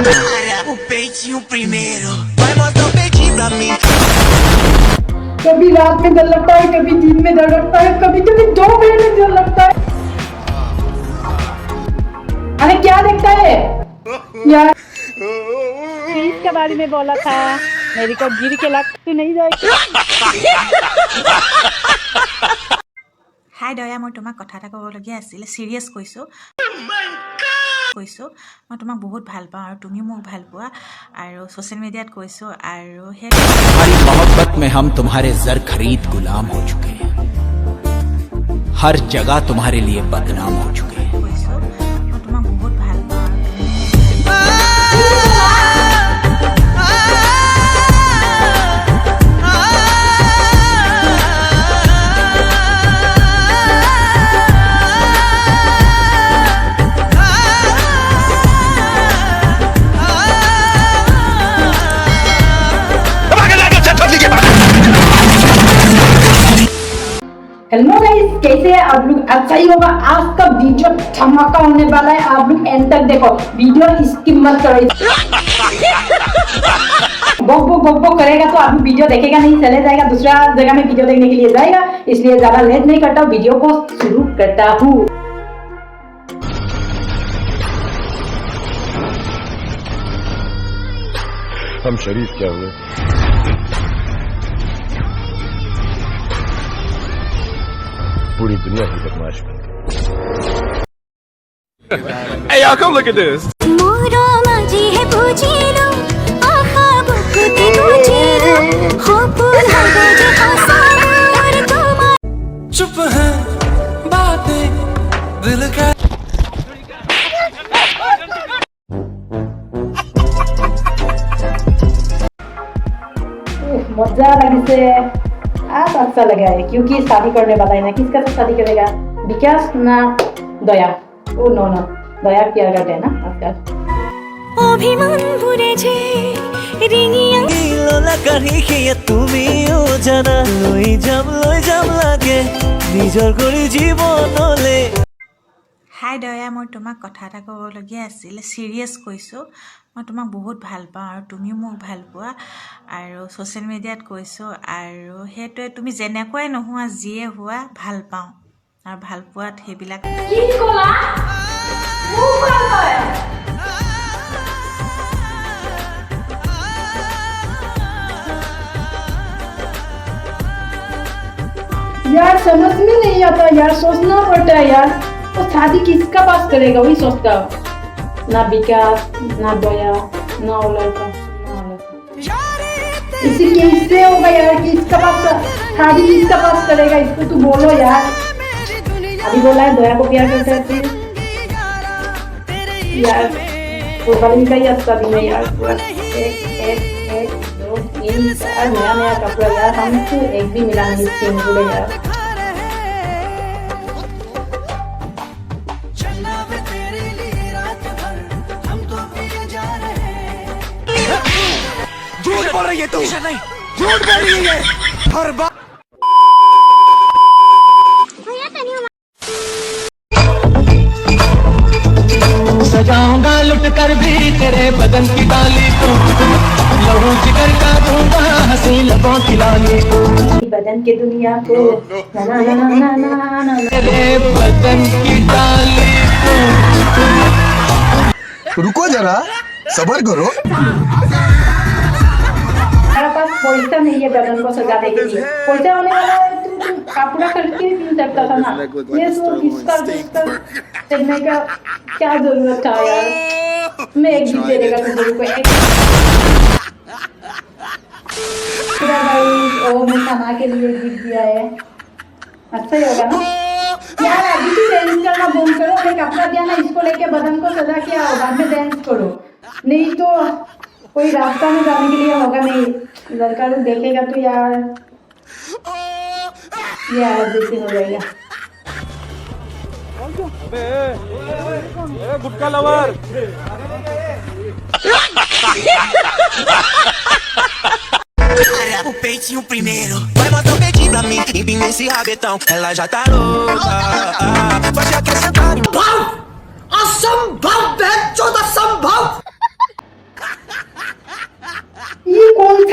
O peitinho primeiro, vai mostrar o peitinho pra mim. कभी रात में डर लगता है, कभी दिन में डर लगता है, कभी कभी 2 मिनट में डर लगता है। अरे क्या देखता है यार? फीस के बारे में बोला था, मेरी को गिर के लग तो नहीं जाएगी। হাই দয়া, মই তোমাক কথা এটা ক'বলগীয়া আছিল। চিৰিয়াছ কৈছোঁ, মই তোমাক বহুত ভাল পাওঁ আৰু তুমিও মোক ভাল পোৱা, আৰু ছ'চিয়েল মিডিয়াত কৈছোঁ। আৰু সেই हमारी मोहब्बत में हम तुम्हारे जर खरीद गुलाम हो चुके हैं, हर जगह तुम्हारे लिए बदनाम हो चुके हैं। কৈছোঁ মই তোমাক বহুত ভাল পাওঁ हेलो गाइस, कैसे हैं आप लोग? अच्छा ही होगा। आज का वीडियो धमाका होने वाला है, आप लोग एंड तक देखो, वीडियो स्किप मत करो। बक बक करेगा तो आप वीडियो देखेगा नहीं, चले जाएगा दूसरा जगह में वीडियो देखने के लिए जाएगा। इसलिए ज्यादा लेट नहीं करता, वीडियो को शुरू करता हूँ। हम शरीफ क्या हुए? पूरी दुनिया ही बदमाश बन गई। Hey y'all, come look at this. चुप है बातें दिल का। मजा लगी से आज अच्छा लगा है, क्योंकि शादी करने वाला है ना। किसका साथ शादी करेगा? विकास ना दया? ओ नो नो, दया प्यार करते हैं ना आजकल। অভিমান ভুরেছে রিঙিয়া লীলা কাঢ়িয়ে তুমিও জানা লৈ যাম লাগে নিজৰ কৰি জীৱনলে। হাই দয়া, মই তোমাক কথা এটা ক'বলগীয়া আছিল। চিৰিয়াছ কৈছোঁ, মই তোমাক বহুত ভাল পাওঁ আৰু তুমিও মোক ভাল পোৱা, আৰু ছ'চিয়েল মিডিয়াত কৈছোঁ। আৰু সেইটোৱে, তুমি যেনেকুৱাই নোহোৱা, যিয়ে হোৱা, ভাল পাওঁ আৰু ভাল পোৱাত সেইবিলাক यार समझ में नहीं आता यार, सोचना पड़ता है यार। तो शादी किसका पास करेगा वही सोचता हूँ। ना विकास, ना दया, ना लड़का, इसी कैसे होगा यार? किसका पास शादी किसका पास करेगा? इसको तू बोलो यार। अभी बोला है दया को प्यार करता है फिर यार, वो वाली का ही अच्छा भी नहीं यार। पूरा एक 2 3 4 नया कपड़ा यार, हमको एक भी मिला नहीं सिंगल यार। झूठ बोल रही है तू, नहीं झूठ बोल रही है हर बार। सजाऊंगा लुट कर भी तेरे बदन की डाली को, लहू जिगर का दूंगा हंसी लबों की लाली को, बदन के दुनिया को ना ना ना ना ना ना तेरे बदन की डाली को। रुको जरा, सब्र करो। मेरे पास पैसा नहीं है बदन को सजाने के लिए। पैसा होने वाला है तो कपड़ा खरीद के पहन सकता था ना। ये सब इसका करने का क्या जरूरत था यार? मैं एक गिफ्ट दे देगा तुझे को एक। पूरा भाई ओ मैं खाना के लिए गिफ्ट दिया है, अच्छा ही होगा ना यार। अभी तो डांस करना बंद करो, मैं कपड़ा दिया ना, इसको लेके बदन को सजा के आओ, बाद में डांस करो। नहीं तो कोई रास्ता में जाने के लिए होगा नहीं, लड़का लोग देखेगा तो यार जैसे हो जाएगा। गुटका lover O peitinho primeiro, vai mostrar o peitinho pra mim. Empina esse rabetão, ela já tá louca. Pode acrescentar em pau. Asambal, becho da sambal.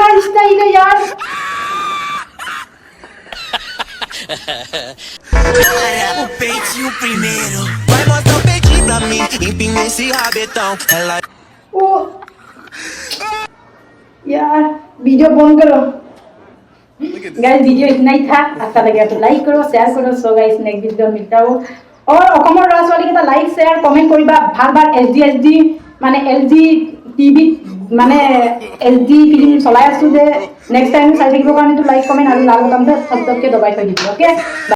क्या रिश्ता ही तो यार O peitinho primeiro. Vai mostrar o peitinho pra mim. Empina esse rabetão. Ela ओ यार video बंद करो guys video इतना ही था अच्छा लगा तो लाइक करो शेयर करो सो गाइस नेक्स्ट वीडियो मिलता हो और অসমৰ ল'ৰা ছোৱালী কেইটা লাইক শেয়াৰ কমেন্ট কৰিবা ভাল ভাল এছডি মানে এলজি টিভি মানে এলজি ফিল্ম চলাই আছো যে নেক্সট টাইম চাই থাকিবৰ কাৰণে তো লাইক কমেন্ট আৰু লাল বটনটো সবকে দবাই থৈ দিব ওকে